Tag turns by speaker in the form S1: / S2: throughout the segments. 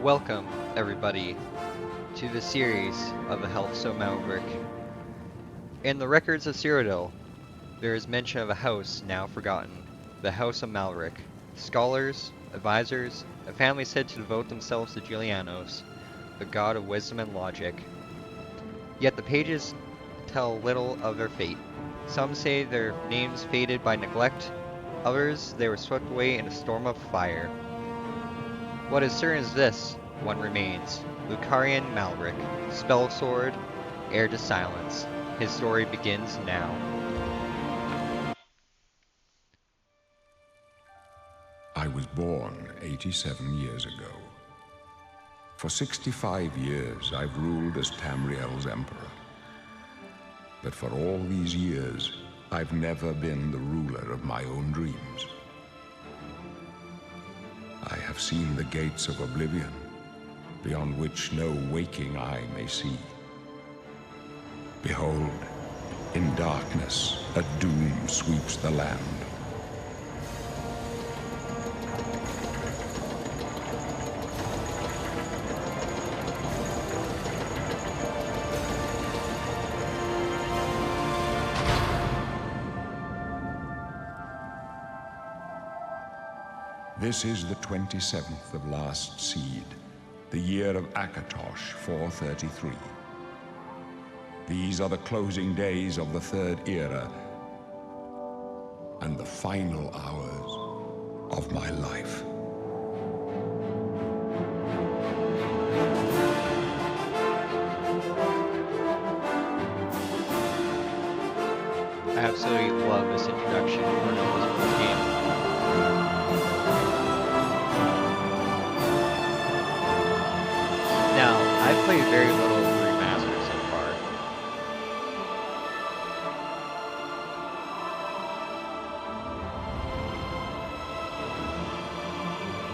S1: Welcome, everybody, to the series of the Uriel Malvaric. In the records of Cyrodiil, there is mention of a house now forgotten, the House of Malvaric. Scholars, advisors, a family said to devote themselves to Julianos, the god of wisdom and logic. Yet the pages tell little of their fate. Some say their names faded by neglect, others they were swept away in a storm of fire. What is certain is this, one remains, Lucarian Malvaric, spell sword, heir to silence. His story begins now.
S2: I was born 87 years ago. For 65 years, I've ruled as Tamriel's emperor. But for all these years, I've never been the ruler of my own dreams. I have seen the gates of Oblivion, beyond which no waking eye may see. Behold, in darkness, a doom sweeps the land. This is the 27th of last seed, the year of Akatosh 433. These are the closing days of the Third Era and the final hours of my life.
S1: I absolutely love this introduction for an Oblivion game. Now, I've played very little remasters so far.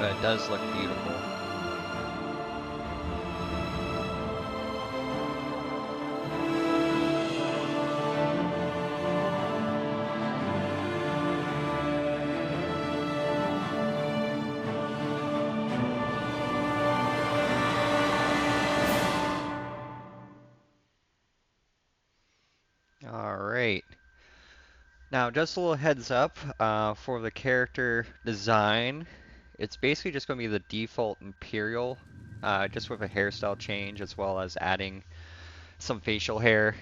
S1: But it does look beautiful. Alright. Now, just a little heads up for the character design. It's basically just going to be the default imperial, just with a hairstyle change as well as adding some facial hair.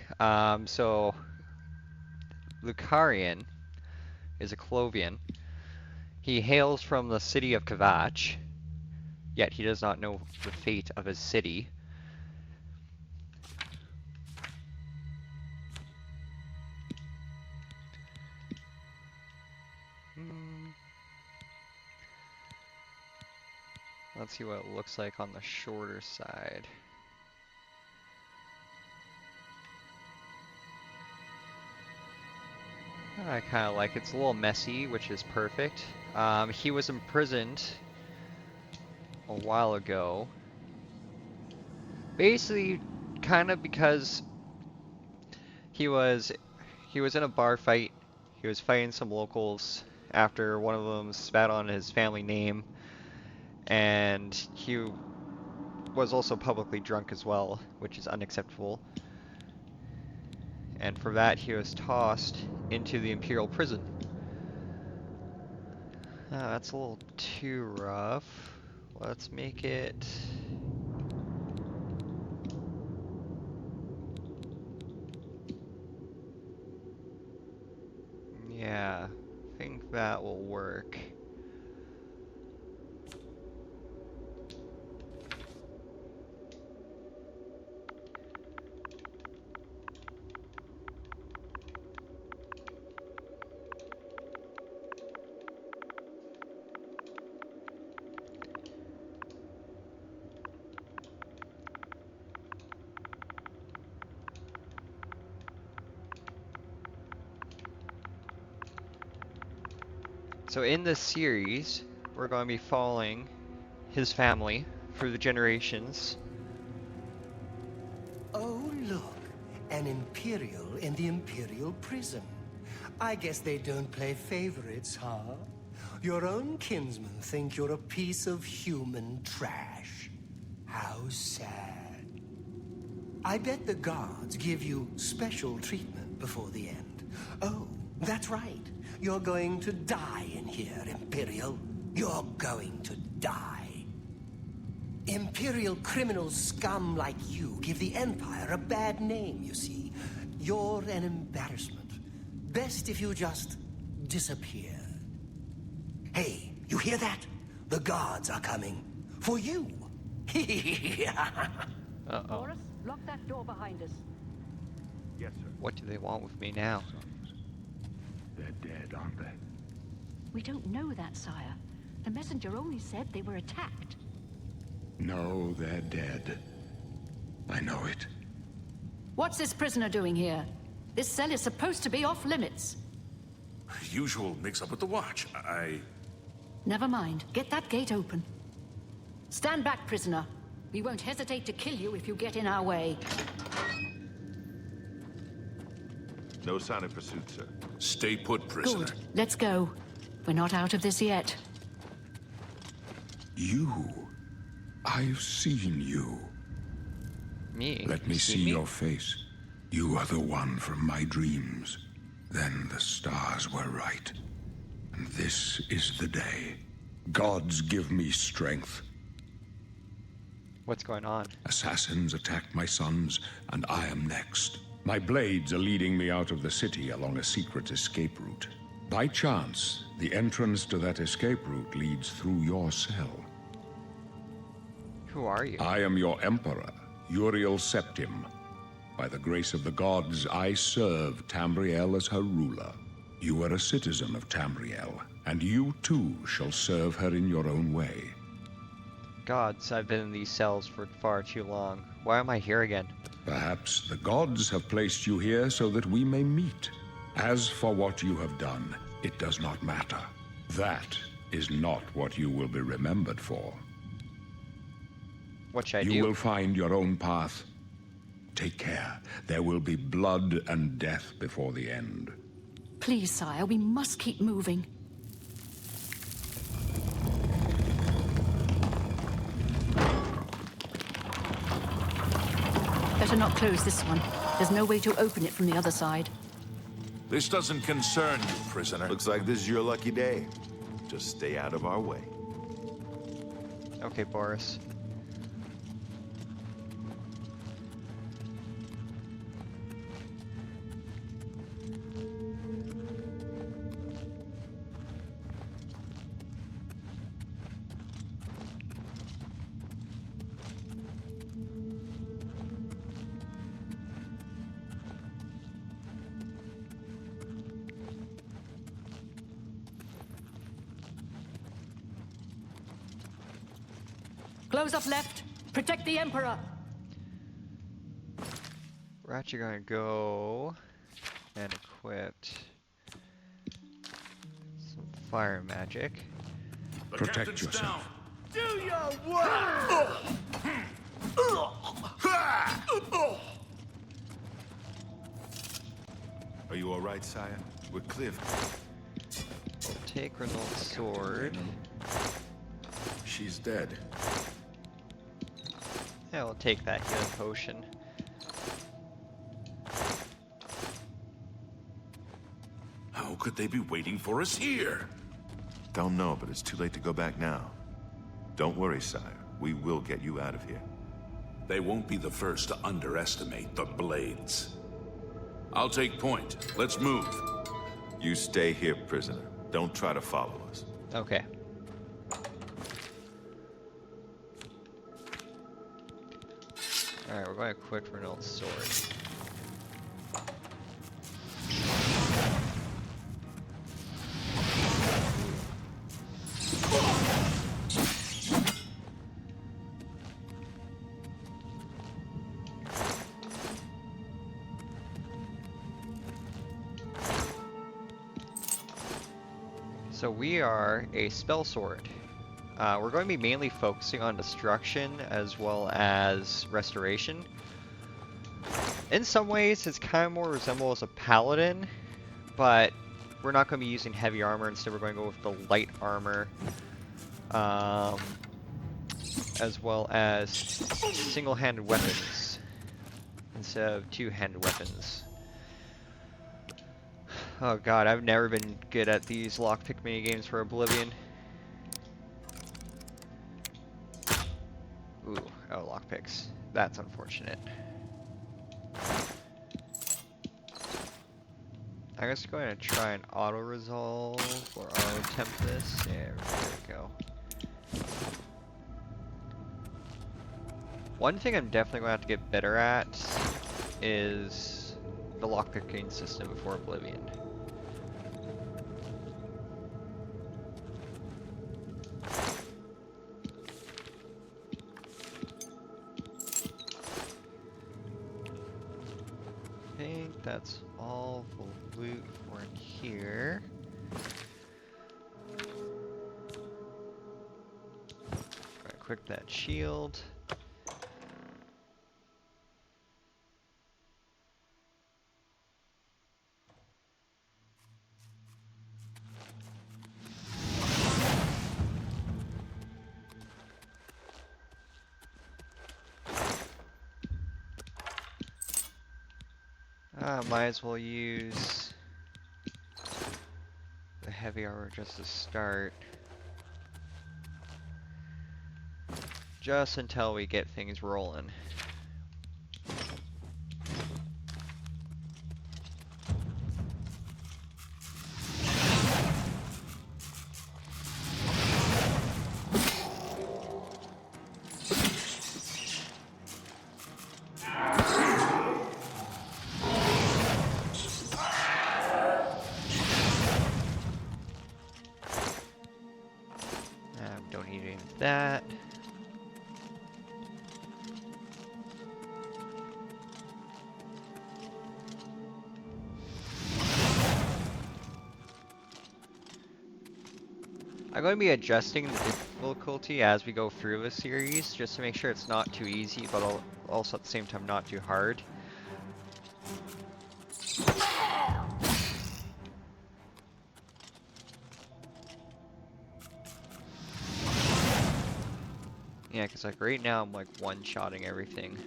S1: So, Lucarian is a Clovian. He hails from the city of Kavach, yet he does not know the fate of his city. Let's see what it looks like on the shorter side. I kind of like it. It's a little messy, which is perfect. He was imprisoned a while ago. Basically, kind of because he was in a bar fight. He was fighting some locals after one of them spat on his family name, and he was also publicly drunk as well, which is unacceptable. And for that, he was tossed into the imperial prison. That's a little too rough. Let's make it... Yeah, I think that will work. So in this series, we're going to be following his family through the generations.
S3: Oh, look, an imperial in the imperial prison. I guess they don't play favorites, huh? Your own kinsmen think you're a piece of human trash. How sad. I bet the guards give you special treatment before the end. Oh, that's right. You're going to die in here, Imperial. You're going to die. Imperial criminal scum like you give the Empire a bad name, you see. You're an embarrassment. Best if you just disappear. Hey, you hear that? The guards are coming. For you.
S1: Uh-oh.
S4: Boris, lock that door behind us.
S5: Yes, sir.
S1: What do they want with me now?
S5: They're dead, aren't they?
S4: We don't know that, sire. The messenger only said they were attacked.
S2: No, they're dead. I know it.
S4: What's this prisoner doing here? This cell is supposed to be off limits.
S5: Usual mix-up with the watch.
S4: Never mind. Get that gate open. Stand back, prisoner. We won't hesitate to kill you if you get in our way.
S5: No sign of pursuit, sir.
S6: Stay put, prisoner.
S4: Good. Let's go. We're not out of this yet.
S2: You. I've seen you.
S1: Me?
S2: Let me
S1: You
S2: see
S1: seen me?
S2: your face. You are the one from my dreams. Then the stars were right. And this is the day. Gods give me strength.
S1: What's going on?
S2: Assassins attacked my sons, and I am next. My blades are leading me out of the city along a secret escape route. By chance, the entrance to that escape route leads through your cell.
S1: Who are you?
S2: I am your emperor, Uriel Septim. By the grace of the gods, I serve Tamriel as her ruler. You are a citizen of Tamriel, and you too shall serve her in your own way.
S1: Gods, I've been in these cells for far too long. Why am I here again?
S2: Perhaps the gods have placed you here so that we may meet. As for what you have done, it does not matter. That is not what you will be remembered for.
S1: What should I
S2: You
S1: do?
S2: will find your own path. Take care. There will be blood and death before the end.
S4: Please, sire, we must keep moving. Better not close this one. There's no way to open it from the other side.
S6: This doesn't concern you, prisoner.
S7: Looks like this is your lucky day. Just stay out of our way.
S1: Okay, Boris.
S4: Close up left. Protect the Emperor.
S1: Ratchet gonna go and equipped some fire magic.
S6: The
S2: Protect
S6: captain's
S2: yourself.
S7: Are you all right, sire? We're clear.
S1: Take Renault's sword.
S7: She's dead.
S1: Yeah, we'll take that healing potion.
S6: How could they be waiting for us here?
S7: Don't know, but it's too late to go back now. Don't worry, sire. We will get you out of here.
S6: They won't be the first to underestimate the Blades. I'll take point. Let's move.
S7: You stay here, prisoner. Don't try to follow us.
S1: Okay. Alright, we're going to equip Renault's sword. So we are a spell sword. We're going to be mainly focusing on destruction as well as restoration. In some ways, it's kind of more resemble as a paladin, but we're not going to be using heavy armor. Instead, we're going to go with the light armor. as well as single-handed weapons instead of two-handed weapons. Oh god, I've never been good at these lockpick minigames for Oblivion. Ooh, oh, lockpicks. That's unfortunate. I'm just going to try and auto-resolve or auto-tempt this. Yeah, there we go. One thing I'm definitely going to have to get better at is the lockpicking system for Oblivion. I think that's all the loot for in here. Equip that shield. Might as well use the heavy armor just to start. Just until we get things rolling. Don't need any of that. I'm going to be adjusting the difficulty as we go through the series, just to make sure it's not too easy, but also at the same time not too hard. Yeah, because like right now I'm like one-shotting everything.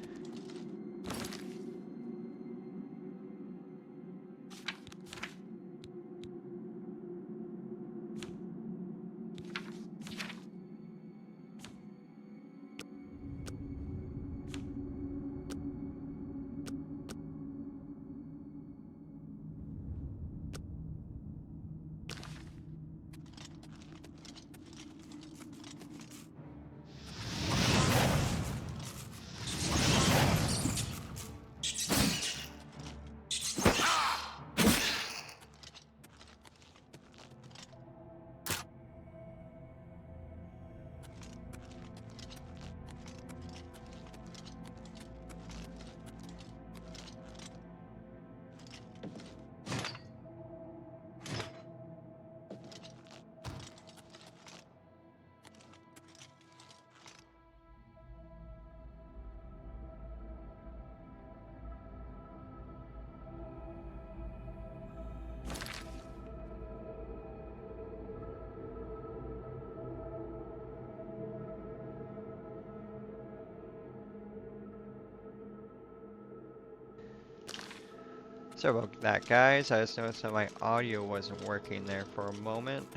S1: Sorry about that, guys. I just noticed that my audio wasn't working there for a moment.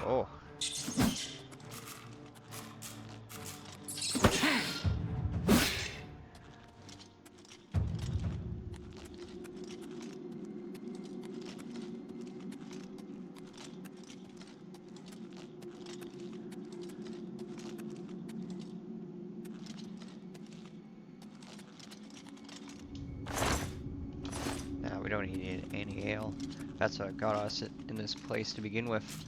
S1: Oh. We don't need any ale. That's what got us in this place to begin with.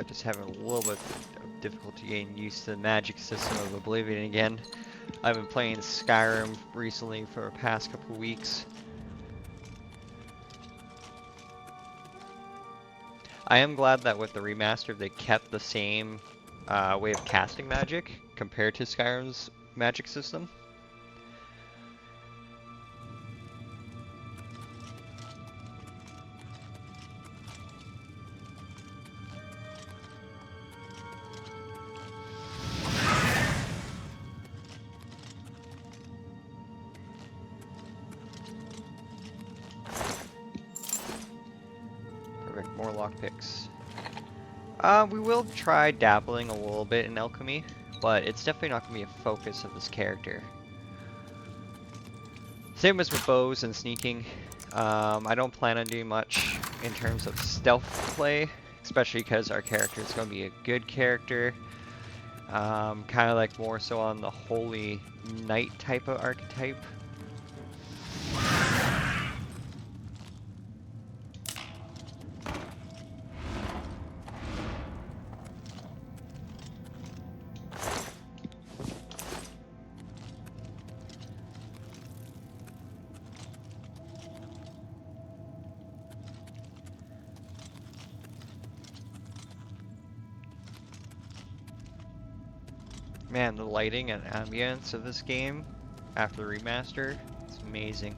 S1: Just having a little bit of difficulty getting used to the magic system of Oblivion again. I've been playing Skyrim recently for the past couple weeks. I am glad that with the remaster they kept the same way of casting magic compared to Skyrim's magic system. Perfect, more lockpicks. We will try dabbling a little bit in alchemy, but it's definitely not going to be a focus of this character. Same as with bows and sneaking. I don't plan on doing much in terms of stealth play, especially because our character is going to be a good character. Kind of like more so on the holy knight type of archetype. Man, the lighting and ambience of this game after the remaster, it's amazing.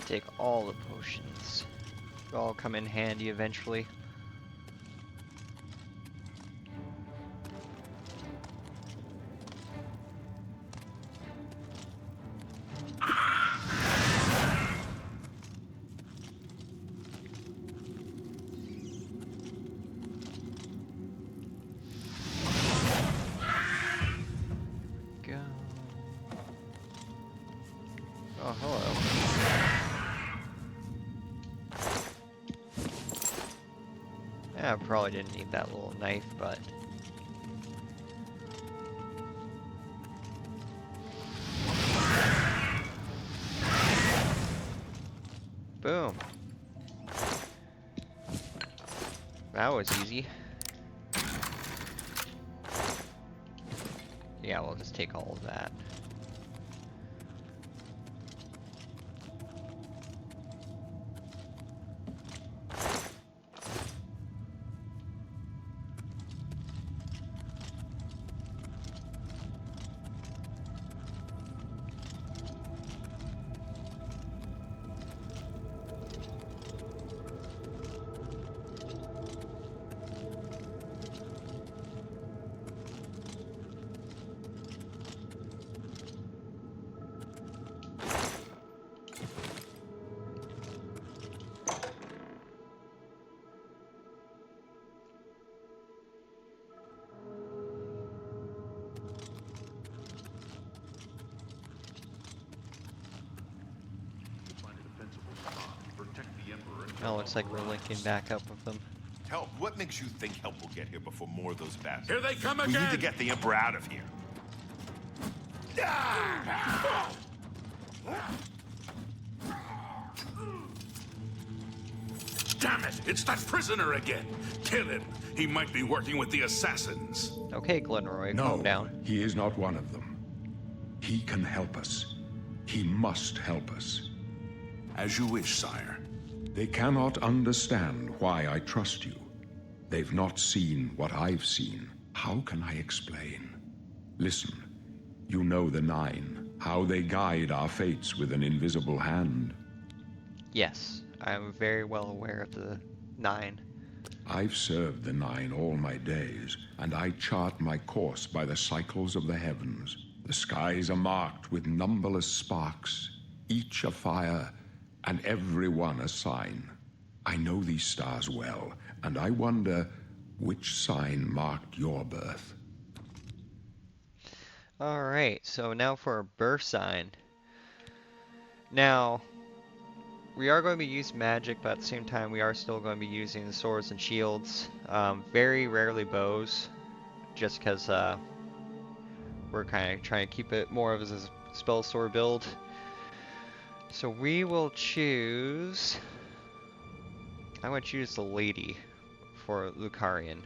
S1: Take all the potions. They'll all come in handy eventually. Go. Oh, hello. Yeah, I probably didn't need that little knife, but... Boom. That was easy. Yeah, we'll just take all of that. Oh, looks like we're linking back up with them.
S7: Help? What makes you think help will get here before more of those bastards?
S5: Here they come
S7: We
S5: again!
S7: need to get the Emperor out of here.
S6: Damn it! It's that prisoner again! Kill him! He might be working with the assassins.
S1: Okay, Glenroy,
S2: No,
S1: calm down.
S2: he is not one of them. He can help us. He must help us.
S6: As you wish, sire.
S2: They cannot understand why I trust you. They've not seen what I've seen. How can I explain? Listen, you know the Nine, how they guide our fates with an invisible hand.
S1: Yes, I'm very well aware of the Nine.
S2: I've served the Nine all my days, and I chart my course by the cycles of the heavens. The skies are marked with numberless sparks, each a fire, and every one a sign. I know these stars well, and I wonder which sign marked your birth.
S1: Alright, so now for a birth sign. Now, we are going to be using magic, but at the same time, we are still going to be using the swords and shields. Very rarely bows, just because we're kind of trying to keep it more of as a spell sword build. So we will choose. I'm going to choose the lady for Lucarian.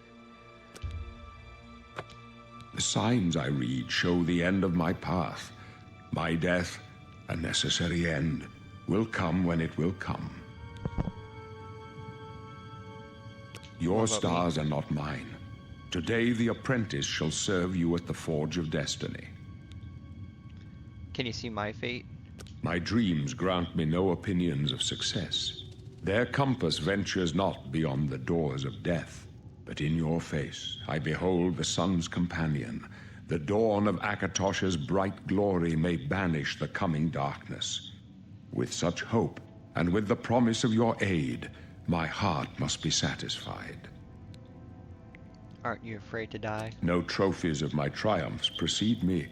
S2: The signs I read show the end of my path. My death, a necessary end, will come when it will come. Your stars are not mine. Today the apprentice shall serve you at the Forge of Destiny.
S1: Can you see my fate?
S2: My dreams grant me no opinions of success. Their compass ventures not beyond the doors of death. But in your face I behold the sun's companion. The dawn of Akatosh's bright glory may banish the coming darkness. With such hope, and with the promise of your aid, my heart must be satisfied.
S1: Aren't you afraid to die?
S2: No trophies of my triumphs precede me,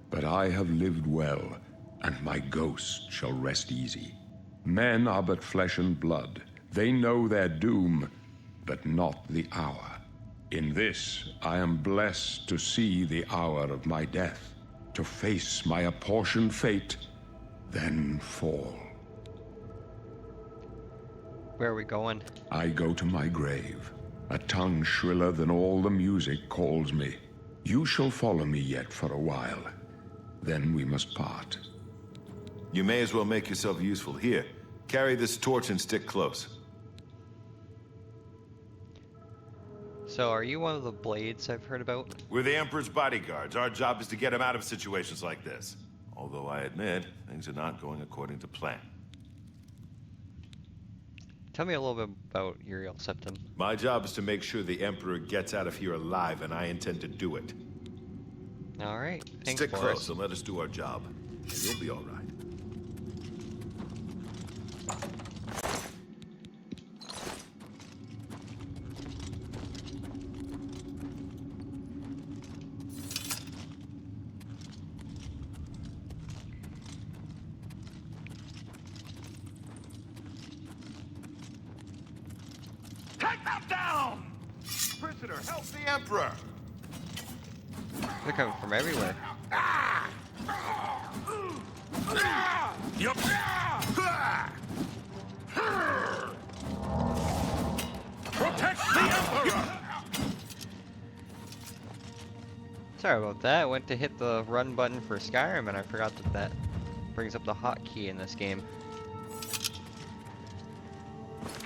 S2: but I have lived well, and my ghost shall rest easy. Men are but flesh and blood. They know their doom, but not the hour. In this, I am blessed to see the hour of my death, to face my apportioned fate, then fall.
S1: Where are we going?
S2: I go to my grave. A tongue shriller than all the music calls me. You shall follow me yet for a while. Then we must part.
S7: You may as well make yourself useful. Here, carry this torch and stick close.
S1: So, are you one of the blades I've heard about?
S7: We're the Emperor's bodyguards. Our job is to get him out of situations like this. Although I admit, things are not going according to plan.
S1: Tell me a little bit about Uriel Septim.
S7: My job is to make sure the Emperor gets out of here alive, and I intend to do it.
S1: Alright, thanks,
S7: Stick
S1: Boris.
S7: close and let us do our job, and you'll be all right.
S5: Take them down!
S7: Prisoner, help the Emperor!
S1: They're coming from everywhere.
S5: Yup. Protect the Emperor!
S1: Sorry about that. I went to hit the run button for Skyrim and I forgot that that brings up the hotkey in this game.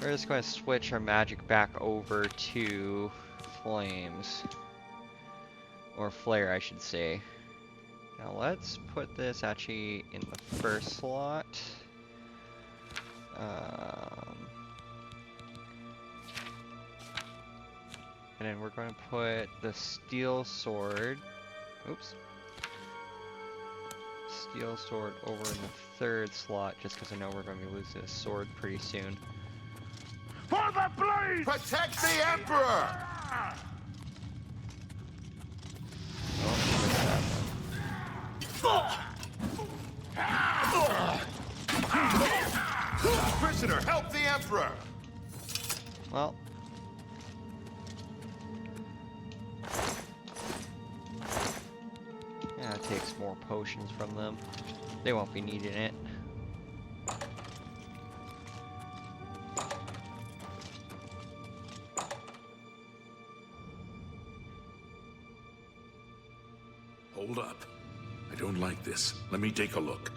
S1: We're just going to switch our magic back over to flames. Or flare, I should say. Now let's put this actually in the first slot. And then we're going to put the steel sword. Oops. Steel sword over in the third slot, just because I know we're going to be losing this sword pretty soon.
S5: For the blade!
S7: Protect the Emperor! Prisoner, help the Emperor!
S1: Well. Yeah, it takes more potions from them. They won't be needing it.
S5: Hold up. I don't like this. Let me take a look.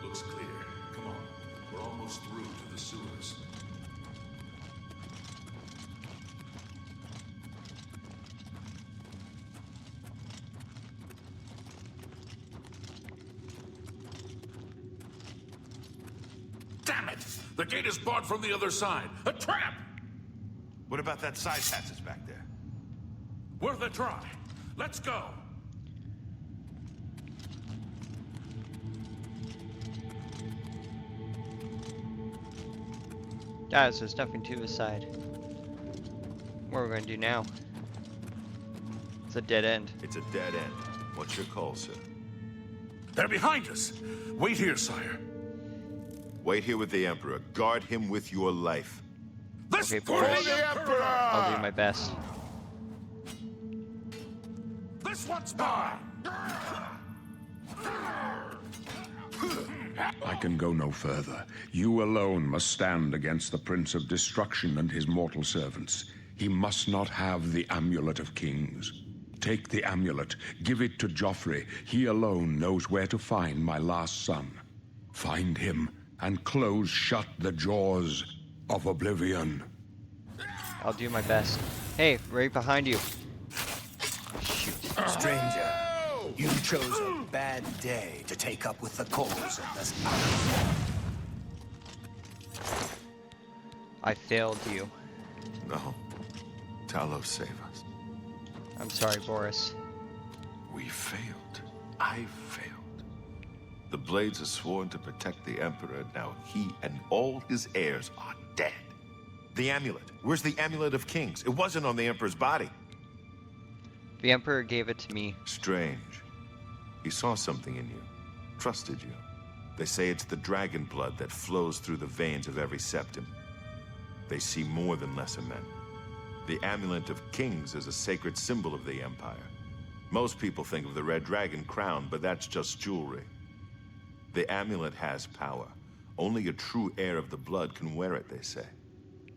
S5: Looks clear. Come on. We're almost through to the sewers. Damn it! The gate is barred from the other side. A trap!
S7: What about that side passage back there?
S5: Worth a try. Let's go.
S1: Guys, there's nothing to the side. What are we going to do now? It's a dead end.
S7: It's a dead end. What's your call, sir?
S5: They're behind us. Wait here, sire.
S7: Wait here with the Emperor. Guard him with your life.
S5: This
S1: Okay,
S5: for
S1: Boris.
S5: the Emperor!
S1: I'll do my best.
S5: This one's mine.
S2: I can go no further. You alone must stand against the Prince of Destruction and his mortal servants. He must not have the Amulet of Kings. Take the amulet, give it to Joffrey. He alone knows where to find my last son. Find him and close shut the jaws of Oblivion.
S1: I'll do my best. Hey, right behind you. Shoot.
S3: Stranger, you chose a bad day to take up with the cause of this house.
S1: I failed you.
S7: No. Talos, save us.
S1: I'm sorry, Boris.
S7: We failed. I failed. The Blades are sworn to protect the Emperor. Now he and all his heirs are dead. The amulet. Where's the Amulet of Kings? It wasn't on the Emperor's body.
S1: The Emperor gave it to me.
S7: Strange. He saw something in you. Trusted you. They say it's the dragon blood that flows through the veins of every septim. They see more than lesser men. The Amulet of Kings is a sacred symbol of the Empire. Most people think of the red dragon crown, but that's just jewelry. The amulet has power. Only a true heir of the blood can wear it, they say.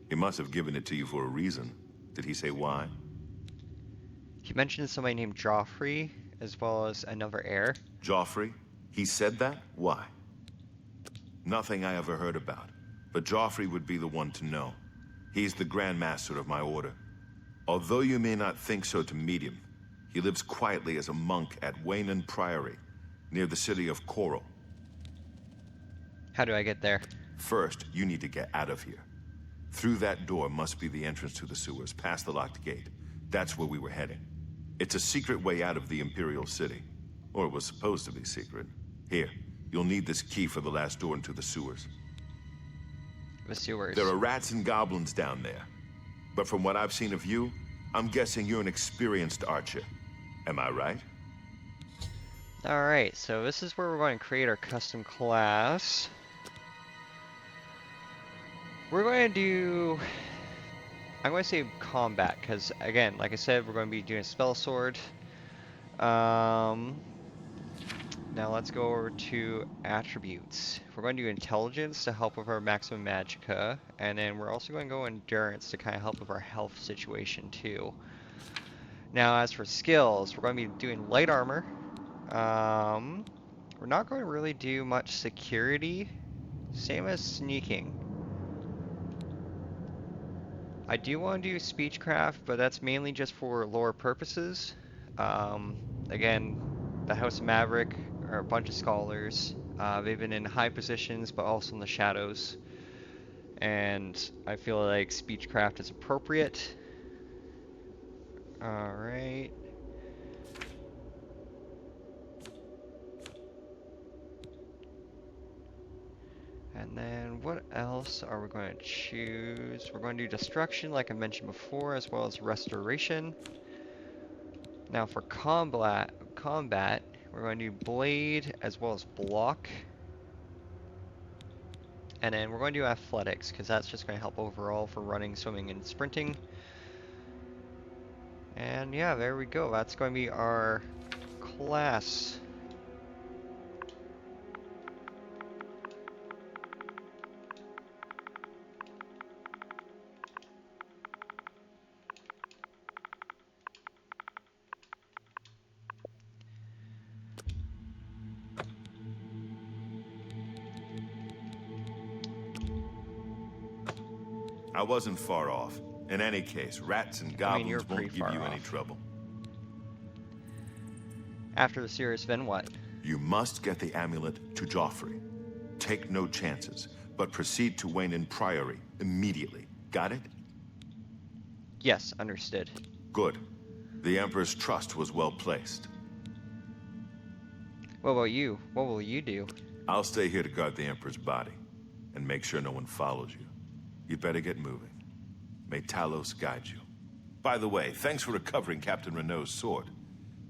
S7: He must have given it to you for a reason. Did he say why?
S1: He mentioned somebody named Joffrey, as well as another heir.
S7: Joffrey? He said that? Why? Nothing I ever heard about. But Joffrey would be the one to know. He's the Grand Master of my order. Although you may not think so to meet him, he lives quietly as a monk at Waynon Priory, near the city of Coral.
S1: How do I get there?
S7: First, you need to get out of here. Through that door must be the entrance to the sewers, past the locked gate. That's where we were heading. It's a secret way out of the Imperial City. Or it was supposed to be secret. Here, you'll need this key for the last door into the sewers.
S1: The sewers.
S7: There are rats and goblins down there. But from what I've seen of you, I'm guessing you're an experienced archer. Am I right?
S1: Alright, so this is where we're going to create our custom class. We're going to do... I'm going to say combat, because again, like I said, we're going to be doing spell sword. Now let's go over to attributes. We're going to do intelligence to help with our maximum magicka, and then we're also going to go endurance to kind of help with our health situation too. Now as for skills, we're going to be doing light armor. We're not going to really do much security, same as sneaking. I do want to do speechcraft, but that's mainly just for lore purposes. Again, the House of Maverick are a bunch of scholars. They've been in high positions, but also in the shadows. And I feel like speechcraft is appropriate. Alright. And then what else are we going to choose? We're going to do destruction like I mentioned before, as well as restoration. Now for combat, we're going to do blade as well as block. And then we're going to do athletics, because that's just going to help overall for running, swimming, and sprinting. And yeah, there we go. That's going to be our class.
S7: I wasn't far off. In any case, rats and
S1: you're
S7: goblins
S1: pretty
S7: won't give
S1: far
S7: you any
S1: off.
S7: trouble.
S1: After the series, then what?
S7: You must get the amulet to Joffrey. Take no chances, but proceed to Waynon Priory immediately. Got it?
S1: Yes, understood.
S7: Good. The Emperor's trust was well placed.
S1: What about you? What will you do?
S7: I'll stay here to guard the Emperor's body, and make sure no one follows you. You'd better get moving. May Talos guide you. By the way, thanks for recovering Captain Renault's sword.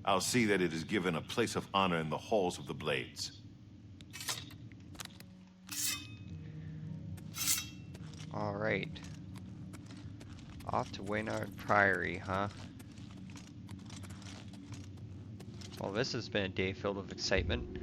S7: I'll see that it is given a place of honor in the halls of the Blades.
S1: Alright. Off to Waynard Priory, huh? Well, this has been a day filled with excitement.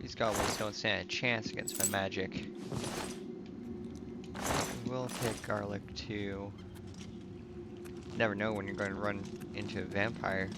S1: These goblins don't stand a chance against my magic. We'll take garlic too. Never know when you're going to run into a vampire.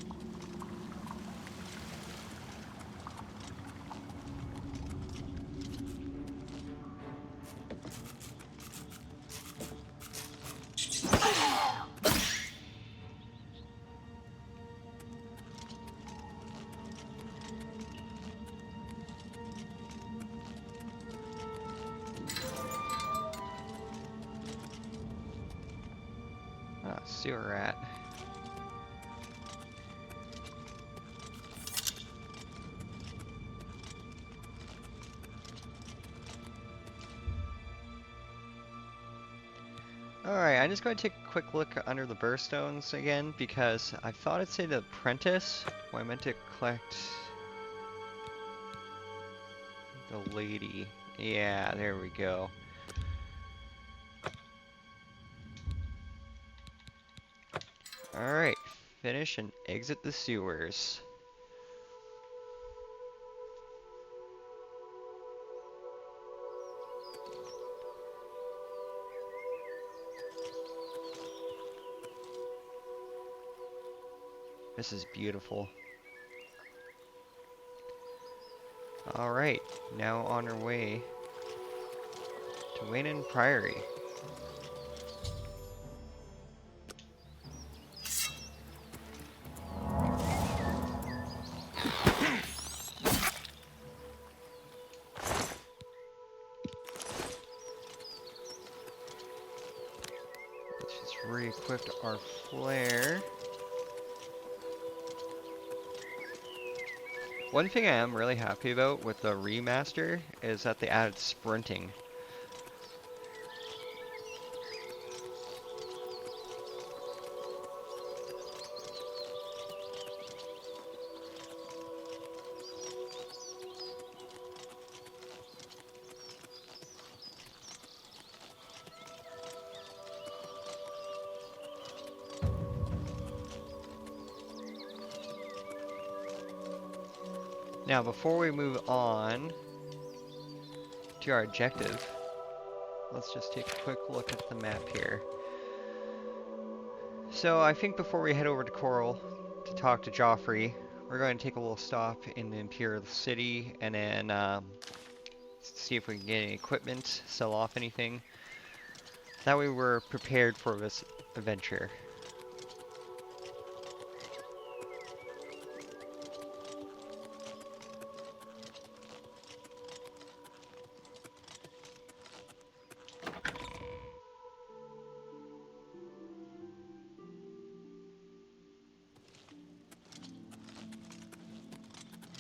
S1: Sewer rat. Alright, I'm just going to take a quick look under the birthstones again because I thought it'd say the apprentice when I meant to collect the lady. Yeah, there we go. Alright, finish and exit the sewers. This is beautiful. Alright, now on our way to Waynard Priory. Re-equipped our flare. One thing I am really happy about with the remaster is that they added sprinting. Now, before we move on to our objective, let's just take a quick look at the map here. So, I think before we head over to Coral to talk to Joffrey, we're going to take a little stop in the Imperial City and then see if we can get any equipment, sell off anything. That way we're prepared for this adventure.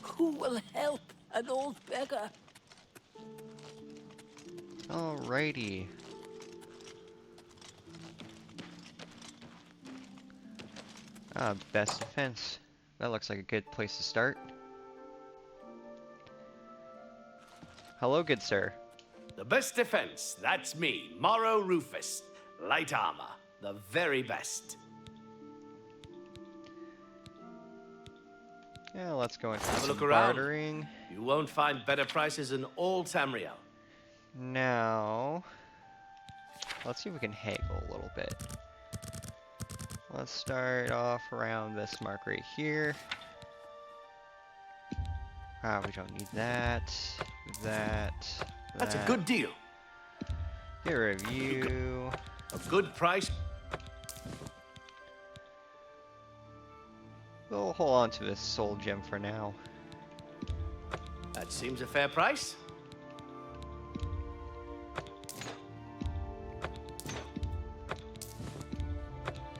S8: Who will help an old beggar?
S1: Alrighty. Best defense. That looks like a good place to start. Hello, good sir.
S9: The best defense, that's me, Morrow Rufus. Light armor, the very best.
S1: Yeah, let's go into
S9: Have a
S1: some
S9: look around.
S1: bartering.
S9: You won't find better prices in all Tamriel.
S1: Now, let's see if we can haggle a little bit. Let's start off around this mark right here. Ah, we don't need that. That.
S9: That's a
S1: that.
S9: good deal.
S1: Peer review.
S9: A good price.
S1: We'll hold on to this soul gem for now.
S9: That seems a fair price.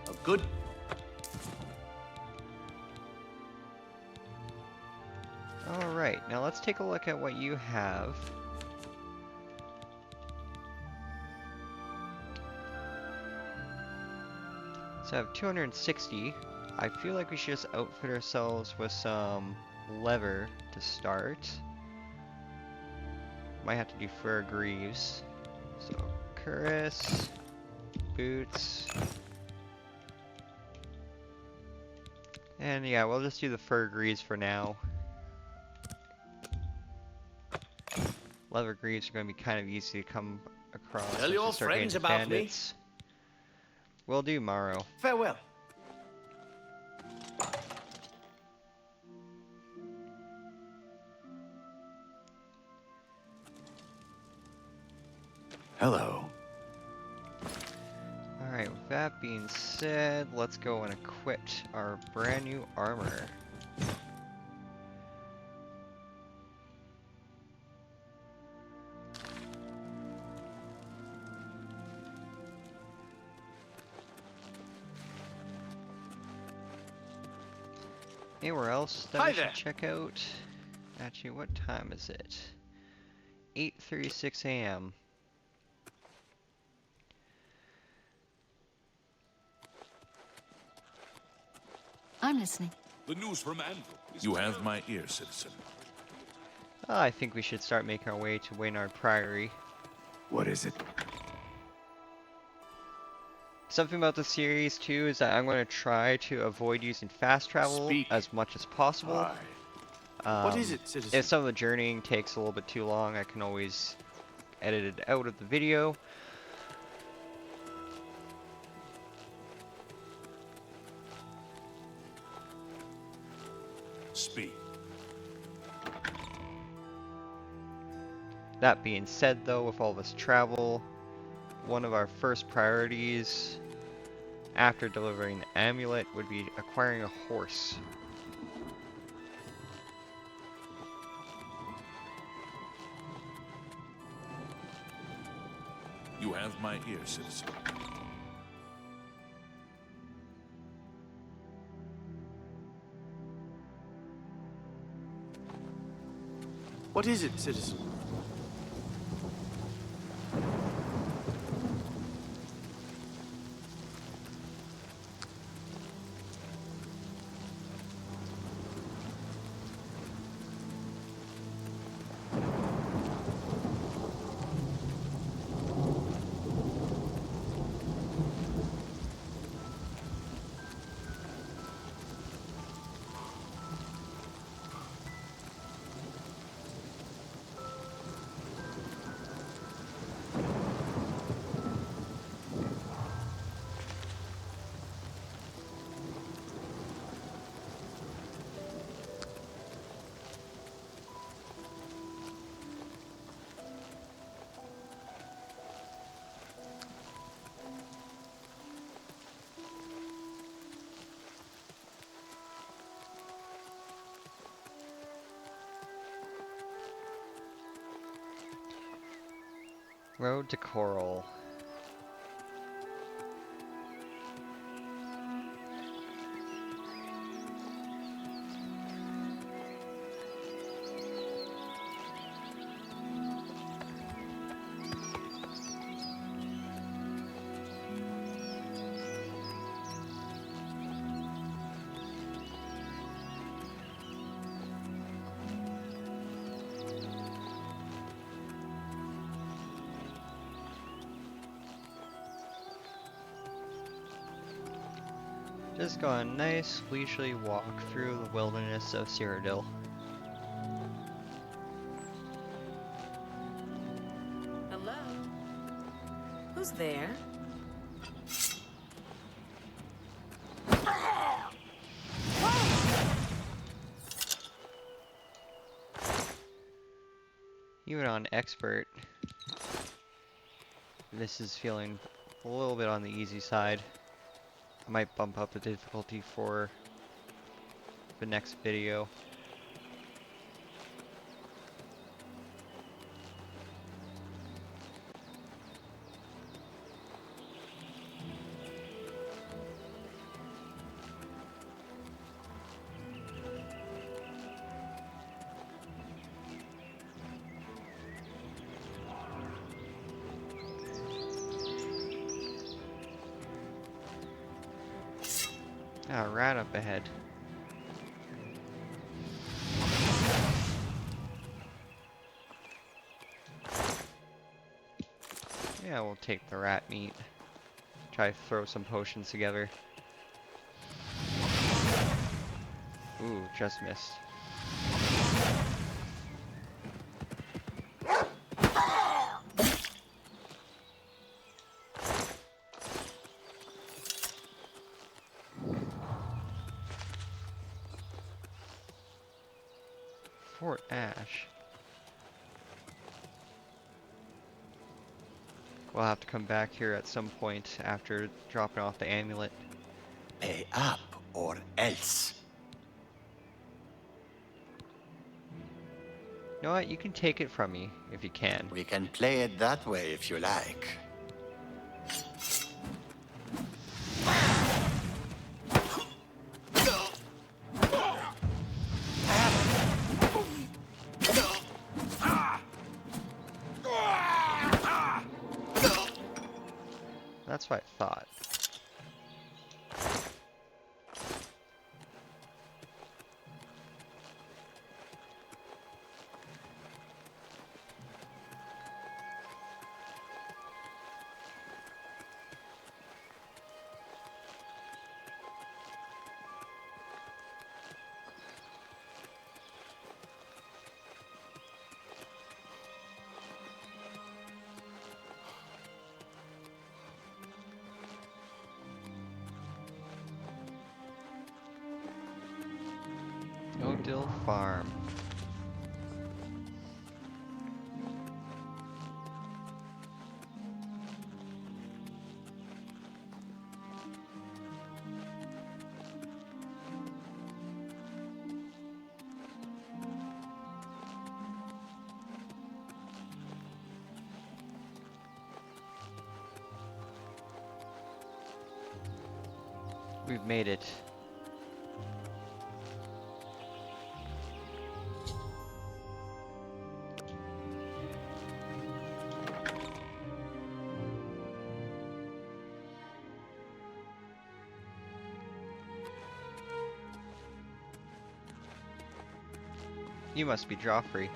S9: A good...
S1: Alright, now let's take a look at what you have. So I have 260. I feel like we should just outfit ourselves with some leather to start. Might have to do fur greaves. So, cuirass, boots. And yeah, we'll just do the fur greaves for now. Leather greaves are going to be kind of easy to come across.
S9: Tell
S1: once
S9: your
S1: we start
S9: friends
S1: getting
S9: about me.
S1: bandits. Will do, Morrow.
S9: Farewell.
S7: Hello.
S1: Alright, with that being said, let's go and equip our brand new armor. Anywhere else that
S9: Hi
S1: we should
S9: there.
S1: check out? Actually, what time is it? 8:36 a.m.
S4: I'm listening.
S5: The news from Anvil.
S6: You have my ear, citizen.
S1: I think we should start making our way to Waynard Priory.
S7: What is it?
S1: Something about the series too is that I'm going to try to avoid using fast travel
S9: Speak.
S1: as much as possible.
S9: What is it, citizen?
S1: If some of the journeying takes a little bit too long, I can always edit it out of the video.
S6: Speak.
S1: That being said though, with all this travel, one of our first priorities after delivering the amulet would be acquiring a horse.
S6: You have my ear, citizen.
S9: What is it, citizen?
S1: Road to Coral. Just go on a nice, leisurely walk through the wilderness of Cyrodiil.
S10: Hello? Who's there?
S1: Even on expert, this is feeling a little bit on the easy side. I might bump up the difficulty for the next video. Ah, rat up ahead. Yeah, we'll take the rat meat. Try to throw some potions together. Ooh, just missed. Fort Ash. We'll have to come back here at some point after dropping off the amulet.
S11: Pay up or else.
S1: You know what? You can take it from me if you can.
S11: We can play it that way if you like.
S1: That's what I thought. Dill Farm. We've made it. You must be Joffrey.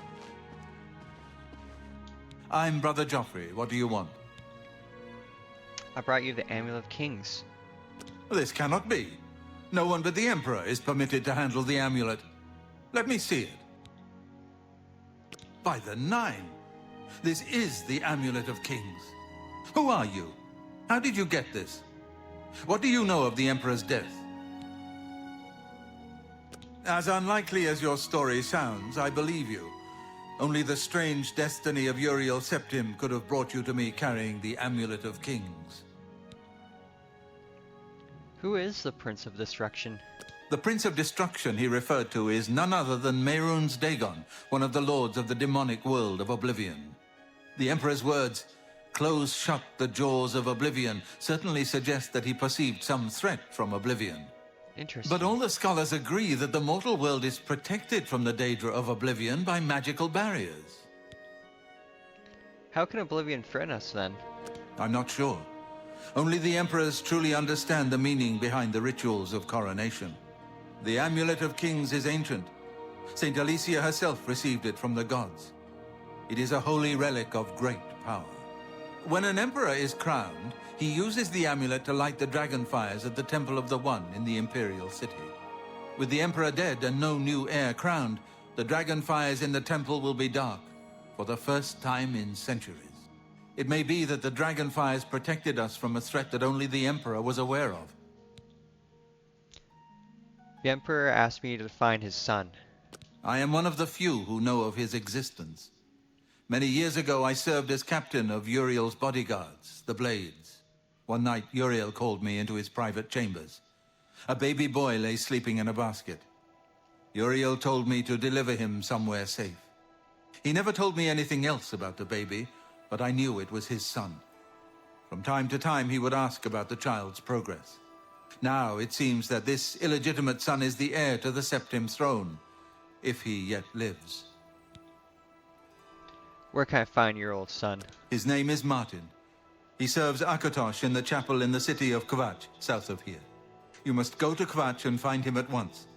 S12: I'm Brother Joffrey. What do you want?
S1: I brought you the Amulet of Kings.
S12: This cannot be. No one but the Emperor is permitted to handle the amulet. Let me see it. By the Nine! This is the Amulet of Kings. Who are you? How did you get this? What do you know of the Emperor's death? As unlikely as your story sounds, I believe you. Only the strange destiny of Uriel Septim could have brought you to me carrying the Amulet of Kings.
S1: Who is the Prince of Destruction?
S12: The Prince of Destruction he referred to is none other than Mehrunes Dagon, one of the lords of the demonic world of Oblivion. The Emperor's words, "Close shut the jaws of Oblivion," certainly suggest that he perceived some threat from Oblivion.
S1: Interesting.
S12: But all the scholars agree that the mortal world is protected from the danger of Oblivion by magical barriers.
S1: How can Oblivion threaten us then?
S12: I'm not sure. Only the Emperors truly understand the meaning behind the rituals of coronation. The Amulet of Kings is ancient. Saint Alicia herself received it from the gods. It is a holy relic of great power. When an emperor is crowned, he uses the amulet to light the dragon fires at the Temple of the One in the imperial city. With the emperor dead and no new heir crowned, the dragon fires in the temple will be dark for the first time in centuries. It may be that the dragon fires protected us from a threat that only the emperor was aware of.
S1: The Emperor asked me to find his son.
S12: I am one of the few who know of his existence. Many years ago, I served as captain of Uriel's bodyguards, the Blades. One night, Uriel called me into his private chambers. A baby boy lay sleeping in a basket. Uriel told me to deliver him somewhere safe. He never told me anything else about the baby, but I knew it was his son. From time to time, he would ask about the child's progress. Now, it seems that this illegitimate son is the heir to the Septim throne, if he yet lives.
S1: Where can I find your old son?
S12: His name is Martin. He serves Akatosh in the chapel in the city of Kvatch, south of here. You must go to Kvatch and find him at once.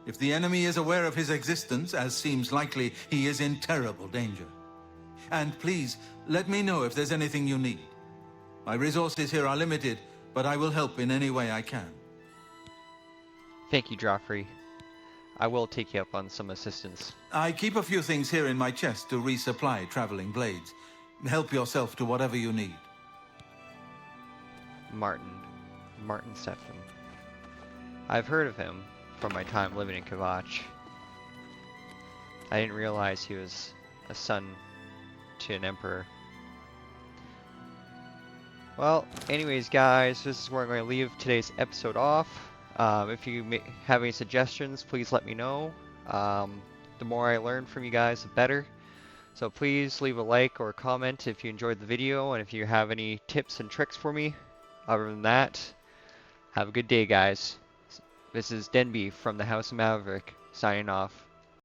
S12: If the enemy is aware of his existence, as seems likely, he is in terrible danger. And please, let me know if there's anything you need. My resources here are limited, but I will help in any way I can.
S1: Thank you, Joffrey. I will take you up on some assistance.
S12: I keep a few things here in my chest to resupply traveling blades. Help yourself to whatever you need.
S1: Martin Septim. I've heard of him from my time living in Kvatch. I didn't realize he was a son to an emperor. Well, anyways guys, this is where I'm going to leave today's episode off. If you have any suggestions, please let me know. The more I learn from you guys, the better. So please leave a like or a comment if you enjoyed the video, and if you have any tips and tricks for me. Other than that, have a good day guys. This is Denby from the House of Malvaric, signing off.